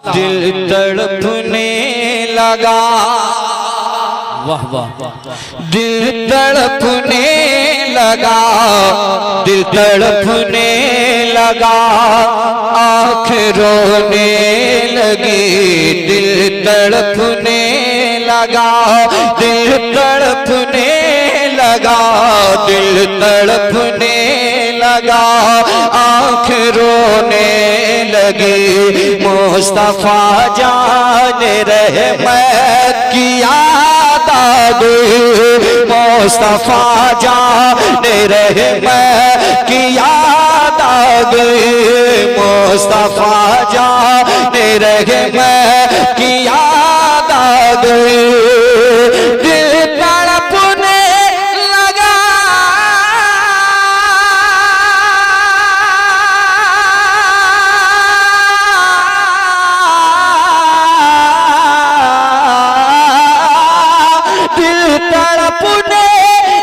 दिल तड़पने लगा, वाह वाह, दिल तड़पने लगा, दिल तड़पने लगा, आँख रोने लगी, दिल तड़पने लगा, दिल तड़पने लगा, दिल तड़पने लगा, आँख रोने लगी। मुस्तफा जान रहमत की याद आ गई, मुस्तफा जान रहमत की याद आ गई, मुस्तफा जान रहमत की याद आ गई। दिल तड़पने लगा, दिल तड़पने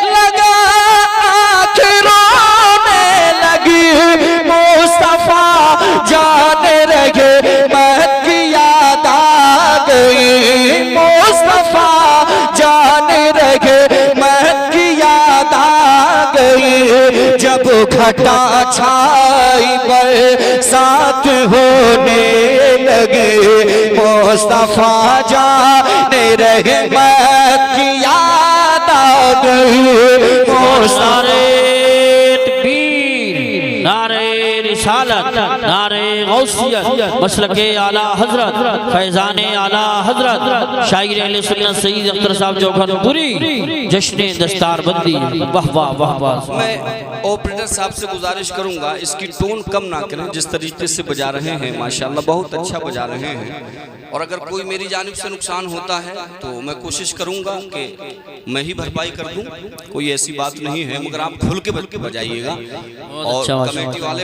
लगा, आँख रोने लगी, मुस्तफा जान रहे मत की याद आ गई, मुस्तफा जान रहे मत की याद आ गई। जब घटा छाई बरसात होने लगे, मुस्तफा जान रहे मत की याद आ गई। नारे तकबीर, नारे रिसालत, नारे गौसियत, मसलके आला हजरत, फैजाने आला हजरत, शायर अहले सुन्नत सईद अख्तर साहब जोखरपुरी, जश्न दस्तारबंदी। वाह वाह वाह वाह। मैं ऑपरेटर साहब से गुजारिश करूंगा इसकी टोन कम ना करें, जिस तरीके से बजा रहे हैं माशाल्लाह बहुत अच्छा बजा रहे हैं। और अगर कोई मेरी जानिब से नुकसान होता है तो मैं कोशिश करूंगा कि मैं ही भरपाई कर दूं, कोई ऐसी बात नहीं है, मगर आप खुल के बजाइएगा। और कमेटी वाले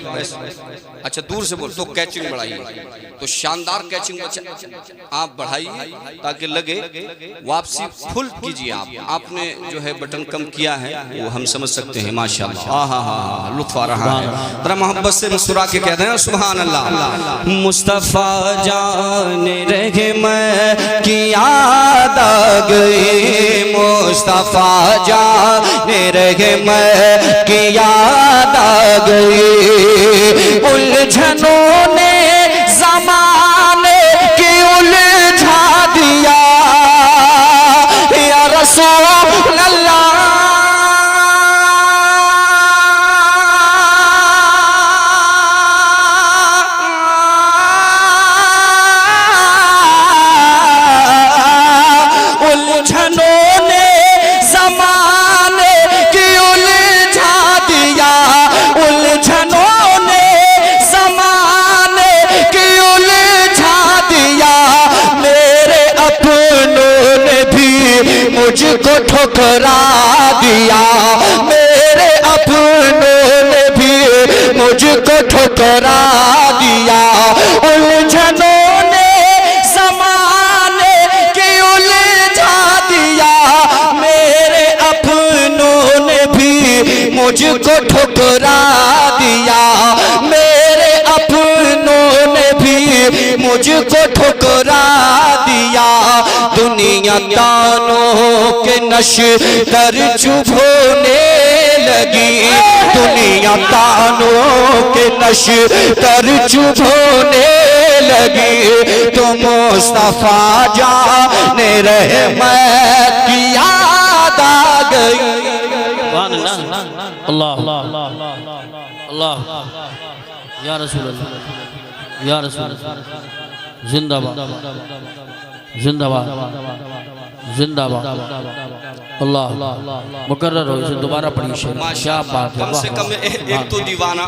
अच्छा दूर से बोल तो कैचिंग बढ़ाइए, तो शानदार कैचिंग आप बढ़ाइए ताकि लगे। वापसी फुल कीजिए आप, आपने जो है बटन कम किया है वो हम समझ सकते हैं माशाल्लाह। हाँ हाँ हाँ लुत्फ आ रहा है, जरा मोहब्बत से मुस्कुरा के कहते हैं सुभान अल्लाह। मुस्तफा जान रहे मैं की याद आ गई, मुस्तफा जान रहे मैं की याद आ गई। उलझनों ने ज़माने की उलझा दिया, या रसूल अल्लाह मुझको ठुकरा दिया, मेरे अपनों ने भी मुझको ठुकरा दिया। उलझनों ने ज़माने की उलझा दिया, मेरे अपनों ने भी मुझको ठुकरा दिया, मेरे अपनों ने भी मुझको ठुकरा दिया। दुनिया तानों के नश्तर चुभोने लगी, दुनिया तानों के नश्तर चुभोने लगी, तो मुस्तफा जाने रहमत की याद आ गई। अल्लाह अल्लाह या रसूल अल्लाह, या रसूल जिंदाबाद जिंदाबाद जिंदाबाद। अल्लाह मुकर्रर हो, इसे दोबारा पढ़िए शेर। क्या बात है, कम से कम एक तो दीवाना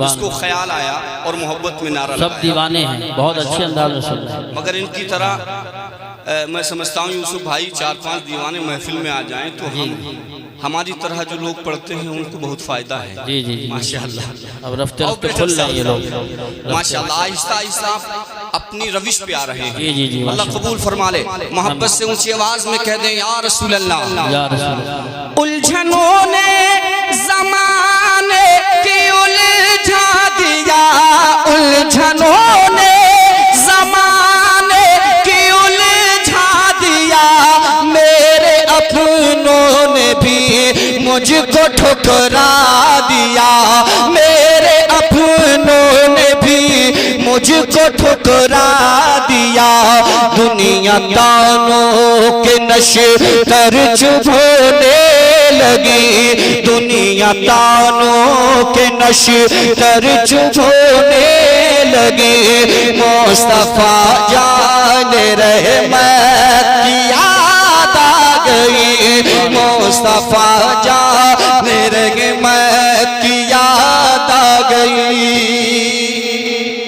उसको ख्याल आया और मोहब्बत में नारा सब दीवाने हैं, बहुत अच्छे अंदाज में सुन रहे हैं। मगर इनकी तरह मैं समझता हूँ यूसुफ भाई 4-5 दीवाने महफिल में आ जाएं तो हमारी तरह जो लोग पढ़ते हैं उनको बहुत फायदा है। जी जी माशाल्लाह। अब रफ्ते रफ्ते खुल रहे हैं ये लोग माशाल्लाह, आहिस्ता आहिस्ता अपनी रविश पे आ रहे हैं। जी जी जी, अल्लाह कबूल फरमा ले। मोहब्बत से ऊंची आवाज में कह दें या रसूल अल्लाह, या रसूल अल्लाह। उलझनों ने ज़माने की उलझा दिया, उलझनों ने ज़माने मुझको ठुकरा दिया, मेरे अपनों ने भी मुझको ठुकरा दिया। दुनिया तानों के नशे तर चुभोने लगी, दुनिया तानों के नशे तर चुभोने लगी। मुस्तफा जान रहमत की याद आ गई, मुस्तफा जान रहमत की याद आ गई।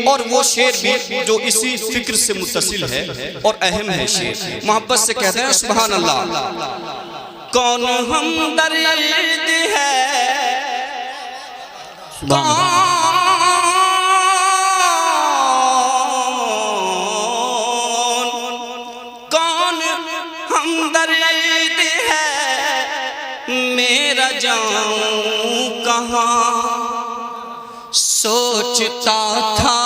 और वो शेर भी जो इसी फिक्र से मुत्तसिल है और अहम है शेर, मोहब्बत से कहते हैं सुभान अल्लाह। कौन हमदर्द है, कौन हमदर्द है, मेरा जाऊं कहाँ। सोचता था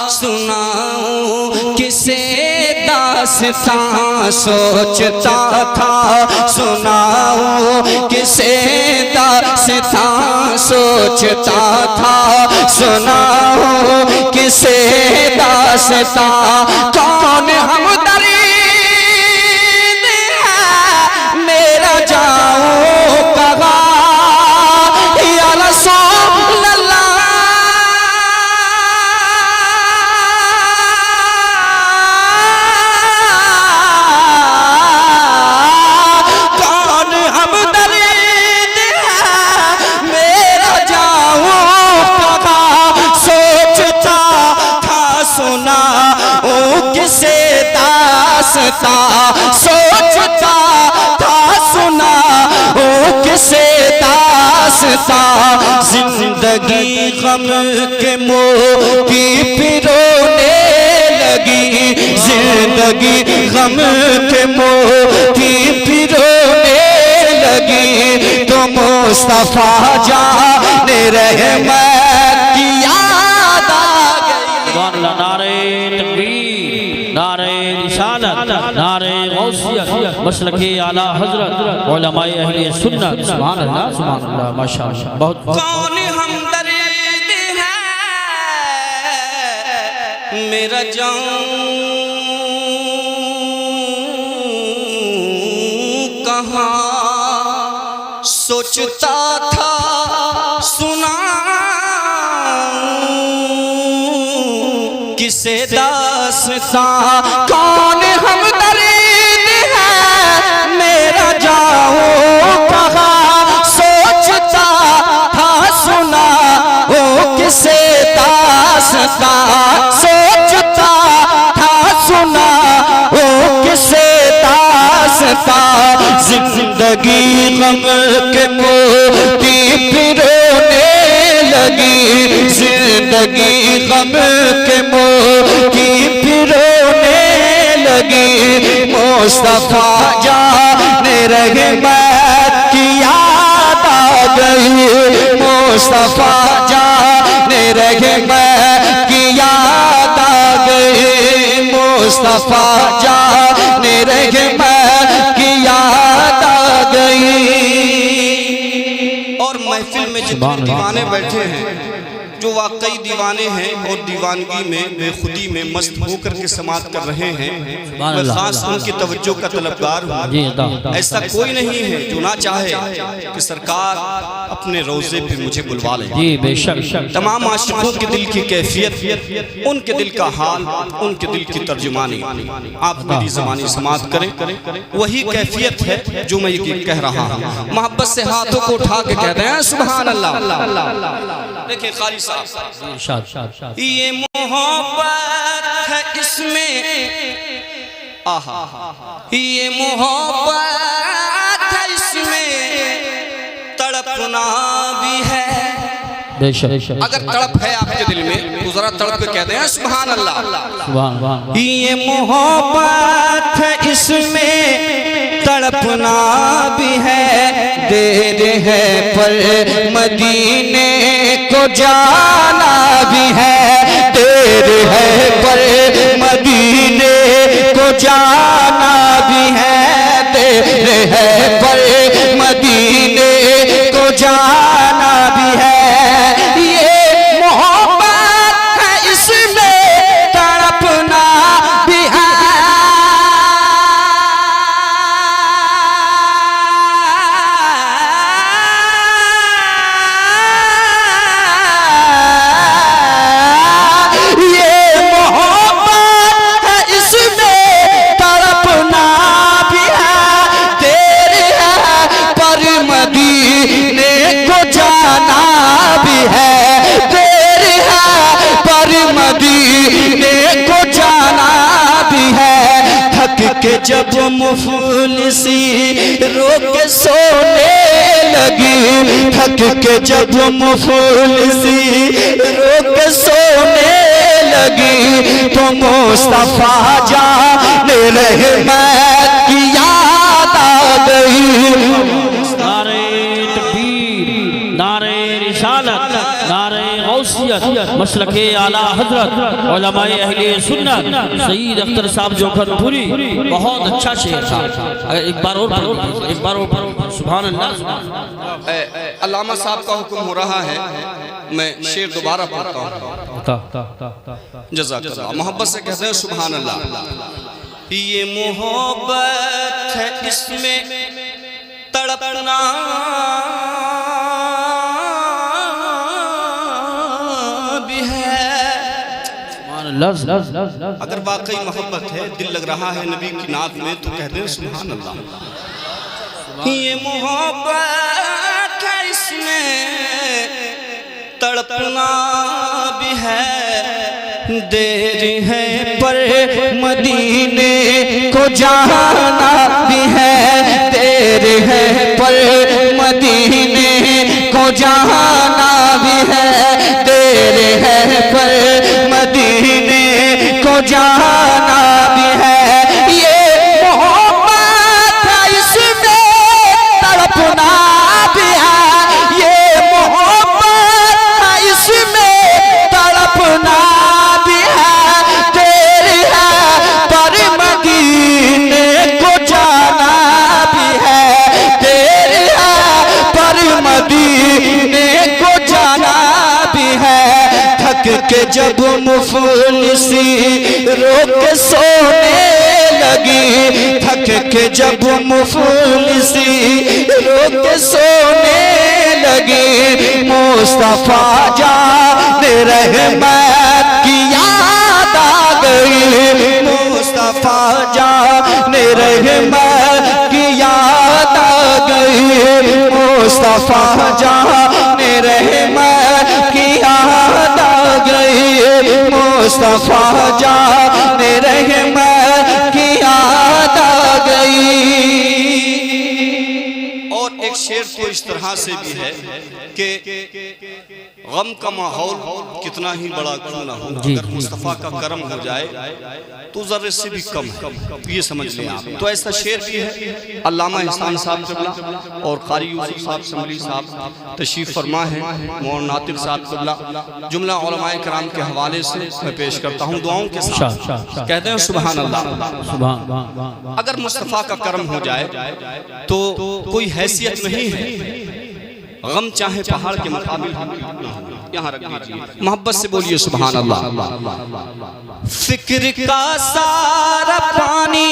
सुनाऊं किसे दास्तां, सोचता था सुनाऊं किसे दास्तां, सोचता था सुनाऊं किसे दास्तां। कौन हमदर्द है, मेरा जाऊं कहाँ। या रसूल अल्लाह, सोचता था सुना ओ किसे दास्ता। जिंदगी गम के मोती पिरोने लगी, जिंदगी गम के मोती पिरोने लगी। तो मुस्तफा जान रहमत की याद आ गई। नारे तकबीर, नारे रिसालत, नारे गौसियत, मसलके आला हजरत, उलमाए अहले सुन्नत। सुभान अल्लाह, सुभान अल्लाह, माशाअल्लाह। बहुत कौन हमदर्द है, मेरा जाऊं कहाँ। सोचता था सुनाऊं किसे दास्तां। कौन हमदर्द है, मेरा जाऊं कहाँ। सोचता था सुनाऊं किसे दास्तां, सोचता था सुनाऊं किसे दास्तां। जिंदगी गम के मोती पिरोने लगी, जिंदगी गम के मोती पिरोने लगी। मुस्तफा जान रहमत की याद आ गई, मुस्तफा जान रहमत की याद आ गई, मुस्तफा जान रहमत की याद आ गई। और महफिल में जितने दीवाने बैठे हैं, जो वाकई दीवाने हैं और दीवानगी में बेखुदी में मस्त होकर के समाप्त कर रहे हैं, मैं खास उनकी तवज्जो का तलबगार हूँ। ऐसा कोई नहीं है जो ना चाहे कि सरकार अपने रोजे पे मुझे बुलवा ले। जी बेशक। तमाम आशिकों के दिल की कैफियत, उनके दिल का हाल, उनके दिल की तर्जुमानी आप मेरी ज़बानी समाप्त करें। वही कैफियत है जो मैं ये कह रहा हूँ। मोहब्बत से हाथों को उठा के कहते हैं सुभान अल्लाह। देखिए कारी साहब, ये मोहब्बत है इसमें, आहा, ये मोहब्बत है इसमें तड़पना भी है। अगर तड़प है आपके दिल में तो जरा तड़प के कहते हैं सुभान अल्लाह। ये मोहब्बत है इसमें तड़पना भी है, देर है पर मदीने को जाना भी है, देर है पर मदीने को जाना भी है, देर है पर मदीने को के जब मुफलिसी रो के सोने लगी, थक के जब मुफलिसी रो के सोने लगी, तो मुस्तफा जाने रहमत की याद आ गई। नारे तकबीर, नारे रिसालत, नारे गौसियत, मसलके आला हजरत, उलमाए अहले सुन्नत, सईद अख्तर साहब जोखरपुरी। बहुत अच्छा शेर था। एक बार और पढ़ो, एक बार और पढ़ो। सुभान अल्लाह। अल्लामा साहब का हुक्म हो रहा है, मैं शेर दोबारा पढ़ता हूँ। जज़ाकल्लाह। मोहब्बत से कहते हैं सुभान अल्लाह। ये मोहब्बत है इसमें तड़पना भी है। अगर वाकई मोहब्बत है, दिल लग रहा है नबी की नात में, तो कहते हैं सुभान अल्लाह। ये मोहब्बत है इसमें तड़पना भी है, देर है पर मदीने को जाना भी है, देर है पर मदीने को जाना भी है, देर है पर मदीने को जाना भी है। ये मोहब्बत है इसमें तड़पना भी है, ये मोहब्बत है इसमें तड़पना भी है, देर है पर मदीने को जाना भी है, देर है पर मदीने को जाना भी है। थक के जब मुफलिसी रो के सोने लगी, थक के जब मुफलिसी रो के सोने लगी, मुस्तफा जाने रहमत की याद आ गई, मुस्तफा जाने रहमत की याद आ गई, मुस्तफा जाने रहमत की याद आ गई, मुस्तफा जाने रहमत की याद आ गई। और एक शेर तो इस तरह से भी है कि गम का माहौल कितना ही बड़ा क्यों ना हो, अगर मुस्तफ़ा का करम हो जाए तो जर्रे से भी कम है, ये समझ लें आप। तो ऐसा शेर भी है। अल्लामा एहसान साहब क़िबला और क़ारी यूसुफ साहब शमली साहब तशरीफ़ फरमा है, मौलाना नातिक़ साहब क़िबला, जुमला उलमाए कराम के हवाले से मैं पेश करता हूँ दुआओं के साथ। कहते हैं सुभान अल्लाह। अगर मुस्तफ़ा का करम हो जाए तो कोई हैसियत नहीं है, गम चाहे पहाड़ के मुकाबिल यहाँ रख दीजिए। मोहब्बत से बोलिए सुभान अल्लाह। फिक्र का सारा पानी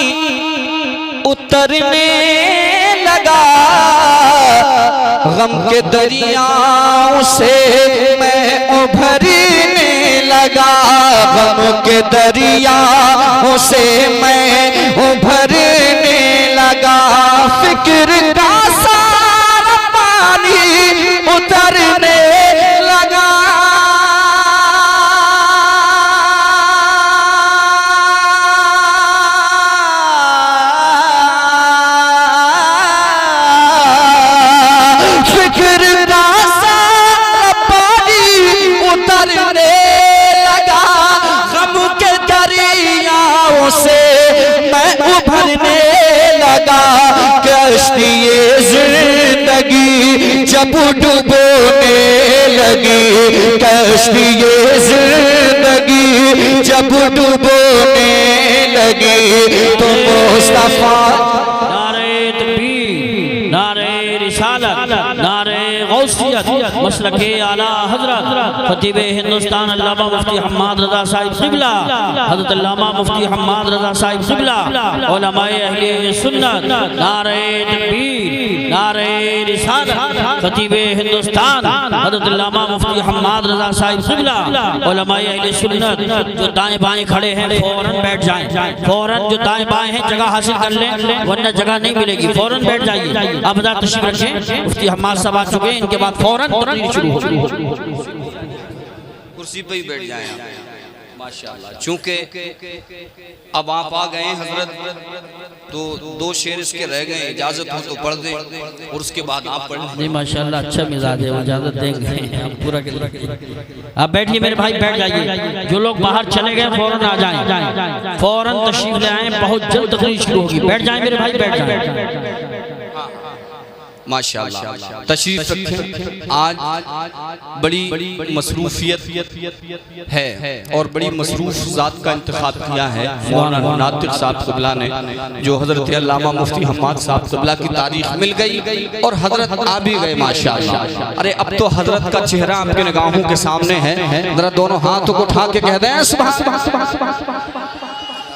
उतरने लगा, गम के दरियाओं से मैं उभरने लगा, गम के दरियाओं से मैं उभरने लगा, फिक्र का सारा पानी उतरने लगा, फिक्र का सारा पानी उतरने लगा, गम के दरियाओं से मैं उभरने लगा, कश्ती-ए ज़िंदगी जब डुबोने लगी, कश्ती-ए ज़िंदगी जब डुबोने लगी, तो मुस्तफा नारे तकबीर, नारे रिसालत, नारे गौसियत, मसलके आला हजरत, खतीब हिंदुस्तान अल्लामा मुफ्ती हम्माद रज़ा साहिब क़िबला, हज़रत अल्लामा मुफ्ती हम्माद रज़ा साहिब क़िबला, उलमाए अहले सुन्नत, नारे तकबीर, नारे रिसालत, खतीब हिंदुस्तान हज़रत अल्लामा मुफ्ती हम्माद रज़ा साहिब क़िबला, उलमाए अहले सुन्नत। जो दाएं बाएं खड़े हैं फौरन बैठ जाएं, फौरन जो दाएं बाएं हैं जगह हासिल कर लें, वरना जगह नहीं मिलेगी, फौरन बैठ जाइए। आप बता तशरीफ रखें, मुफ्ती हम्माद साहब आ चुके हैं, इनके बाद फौरन तुरंत शुरू हो। कुर्सी पे ही बैठ जाएं आप। माशाल्लाह। चूंकि अब आप आ गए हजरत, तो 2 शेर इसके रह गए, इजाजत हो तो पढ़ दें और उसके बाद आप पढ़ लें। जी माशाल्लाह, अच्छा मिजाज है, इजाजत देंगे हम पूरा के। आप बैठिए मेरे भाई, बैठ जाइए। जो लोग बाहर चले गए फौरन आ जाएं, फौरन तशरीफ ले आए, बहुत जल्द तकरीर शुरू होगी। बैठ जाएं मेरे भाई, बैठ जाएं। माशाल्लाह, तशरीफ रखें। आज बड़ी मसरूफियत है और बड़ी मसरूफ ज़ात का इंतखाब किया है मौलाना नातिक साहब क़िबला ने, जो हज़रत अल्लामा मुफ्ती हम्माद साहब क़िबला की तारीख मिल गई और हज़रत आ भी गए माशाल्लाह। अरे अब तो हज़रत का चेहरा आपके निगाहों के सामने है, ज़रा दोनों हाथों को उठा के कह दें सुभान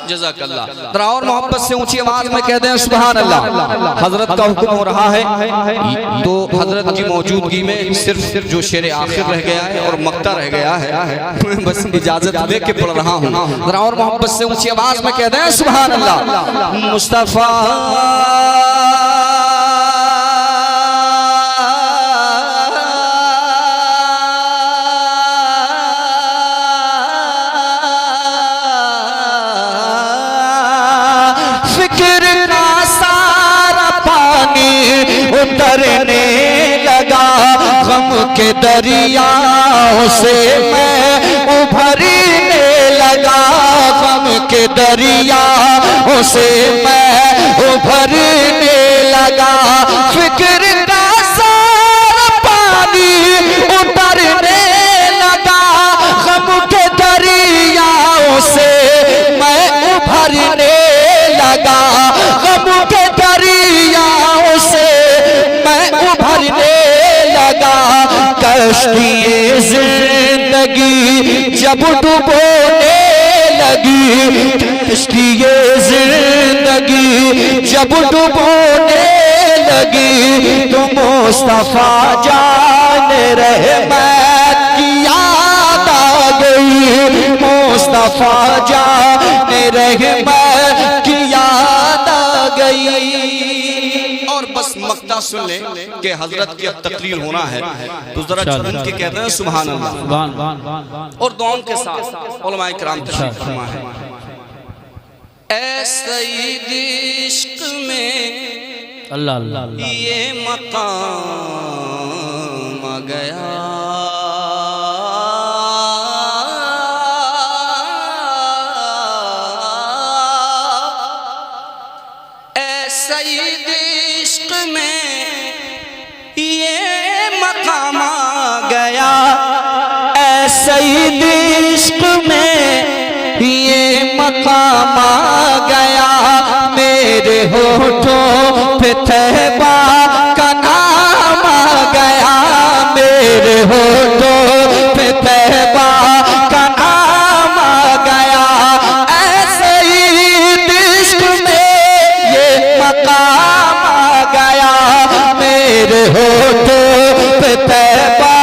जज़ाकल्लाह। ज़रा और मोहब्बत से ऊंची आवाज में कह दें सुभान अल्लाह। हजरत का हुक्म हो रहा है, तो हजरत की मौजूदगी में सिर्फ जो शेर आखिर रह गया है और मक्ता रह गया है, बस इजाजत दे के पढ़ रहा हूँ। ज़रा और मोहब्बत से ऊंची आवाज में कह दें सुभान अल्लाह। मुस्तफा उतरने लगा, गम के दरियाओं से मैं उभरने लगा, गम के दरियाओं से मैं उभरने लगा। फिक्र का सारा पानी उतरने लगा, गम के दरियाओं से मैं उभरने लगा, गम के दरियाओं से उभरने लगा। कश्ती जिंदगी जब डुबोने लगी, कश्ती जिंदगी जब डुबोने लगी, तो मुस्तफा जान रहमत की याद आ गई, मुस्तफा जान रहमत की याद आ गई। और बस मक्ता सुन ले कि हजरत की अब तकरीर होना है, तो जरा झूम के कहते हैं सुभान अल्लाह और दुआओं के साथ उलमाए किराम तशरीफ फरमा है। ऐ सईद इश्क में अल्लाह अल्लाह ये मकाम आ गया, ऐ सईद इश्क में ये मकाम आ गया, ऐ सईद इश्क में ये मकाम आ गया। मेरे होठों पे तहबा का नाम आ गया, मेरे होठों पे तहबा का नाम आ गया। ऐ सईद इश्क में ये मकाम आ गया, मेरे होठों पे तहबा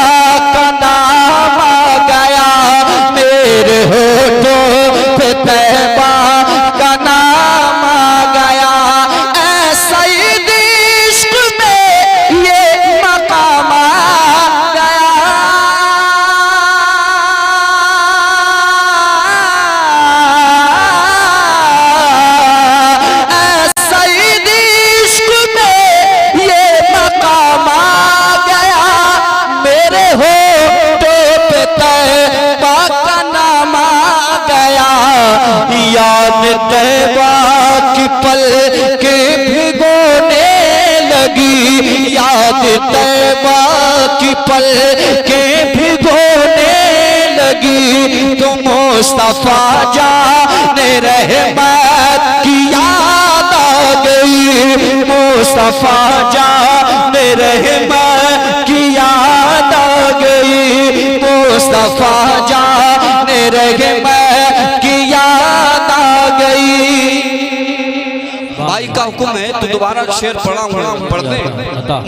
का नाम आ गया, मेरे होठों पे तहबा का नाम आ गया। ऐ सईद इश्क में ये मकाम आ गया। ऐ सईद इश्क में ये मकाम आ गया, मेरे होठों पे तहबा का नाम आ गया। याद तहबा की पल के भिगोने लगी, याद तहबा की पल के भिगोने लगी, तो मुस्तफा जान रहमत की याद आ गई, मुस्तफा जान रहमत की याद आ गई, मुस्तफा जान रहमत की याद आ गई। भाई का हुक्म है तो दोबारा शेर पढ़ दें।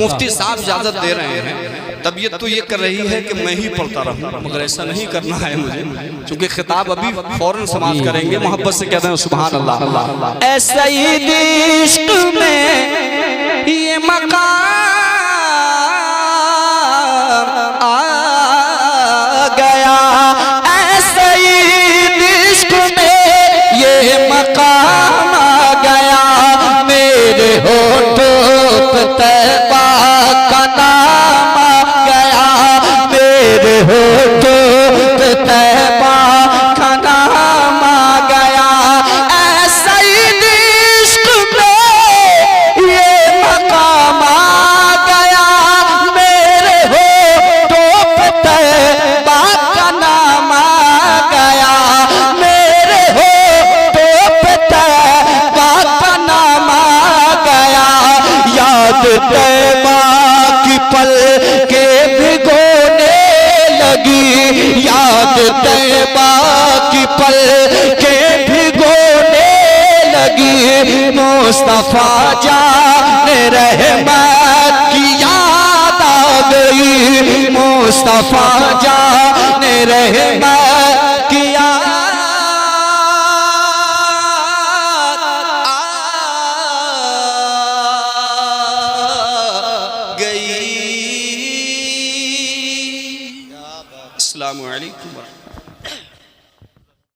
मुफ्ती साहब इजाजत दे रहे हैं, तबीयत तो ये कर रही है कि मैं ही पढ़ता रहूं, मगर ऐसा नहीं करना है मुझे, क्योंकि खिताब अभी फौरन समाप्त करेंगे। मोहब्बत से कहते हैं सुभान अल्लाह। ऐ सईद इश्क में ये मकाम आ गया, ऐ सईद होठों पे तैबा का नाम आ गया, मेरे होठों पे तैबा का नाम आ गया। ऐसा ही इश्क में ये मकाम आ गया, मेरे होठों पे तैबा का नाम आ गया, मेरे होठों पे तैबा का नाम आ गया। याद तैबा की पल के भिगोने लगी, याद तैबा की पल के भिगोने लगी। मुस्तफा जाने रहमत की याद आ गई, मुस्तफा जाने रहमत